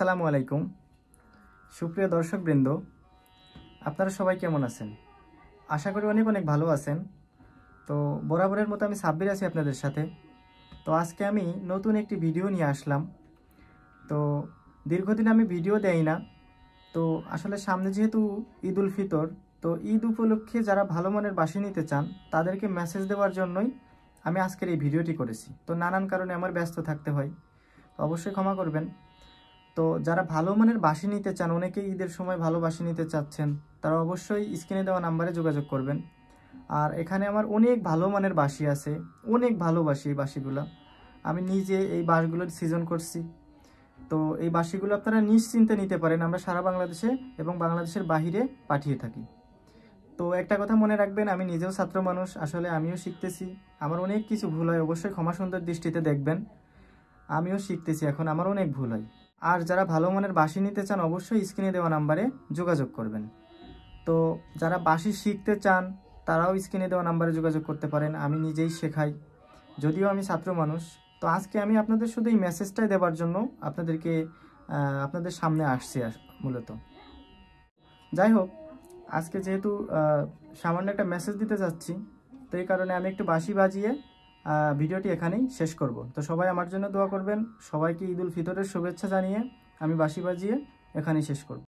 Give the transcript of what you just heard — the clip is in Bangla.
আসসালামু আলাইকুম সুপ্রিয় দর্শকবৃন্দ, আপনারা সবাই কেমন আছেন? আশা করি অনেক অনেক ভালো আছেন। তো বরাবরের মতো আমি সাব্বির আছি আপনাদের সাথে। তো আজকে আমি নতুন একটি ভিডিও নিয়ে আসলাম। তো দীর্ঘদিন আমি ভিডিও দেই না। তো আসলে সামনে যেহেতু ঈদ উল ফিতর, তো ঈদ উপলক্ষে যারা ভালো মানের বাঁশি নিতে চান তাদেরকে মেসেজ দেওয়ার জন্যই আমি আজকের এই ভিডিওটি করেছি। তো নানান কারণে আমার ব্যস্ত থাকতে হয়, তো অবশ্যই ক্ষমা করবেন। তো যারা ভালো মানের বাঁশি নিতে চান, অনেকেই ঈদের সময় ভালো বাঁশি নিতে চাচ্ছেন, তারা অবশ্যই স্ক্রিনে দেওয়া নাম্বারে যোগাযোগ করবেন। আর এখানে আমার অনেক ভালো মানের বাঁশি আছে, অনেক ভালোবাসি এই বাঁশিগুলো। আমি নিজে এই বাঁশগুলোর সিজন করছি। তো এই বাঁশিগুলো আপনারা নিশ্চিন্তে নিতে পারেন, আমরা সারা বাংলাদেশে এবং বাংলাদেশের বাহিরে পাঠিয়ে থাকি। তো একটা কথা মনে রাখবেন, আমি নিজেও ছাত্র মানুষ, আসলে আমিও শিখতেছি। আমার অনেক কিছু ভুল হয়, অবশ্যই ক্ষমা সুন্দর দৃষ্টিতে দেখবেন। আমিও শিখতেছি, এখন আমার অনেক ভুল হয়। আর যারা ভালো মানের বাঁশি নিতে চান অবশ্যই স্ক্রিনে দেওয়া নাম্বারে যোগাযোগ করবেন। তো যারা বাঁশি শিখতে চান তারাও স্ক্রিনে দেওয়া নাম্বারে যোগাযোগ করতে পারেন। আমি নিজেই শেখাই, যদিও আমি ছাত্র মানুষ। তো আজকে আমি আপনাদের শুধু এই মেসেজটাই দেওয়ার জন্য আপনাদের সামনে আসছি মূলত। যাই হোক, আজকে যেহেতু সামান্য একটা মেসেজ দিতে যাচ্ছি, তো এই কারণে আমি একটু বাঁশি বাজিয়ে ভিডিওটি এখানেই শেষ করব। তো সবাই আমার জন্য দোয়া করবেন। সবাইকে ঈদ উল ফিতরের শুভেচ্ছা জানিয়ে আমি বাঁশি বাজিয়ে এখানেই শেষ করব।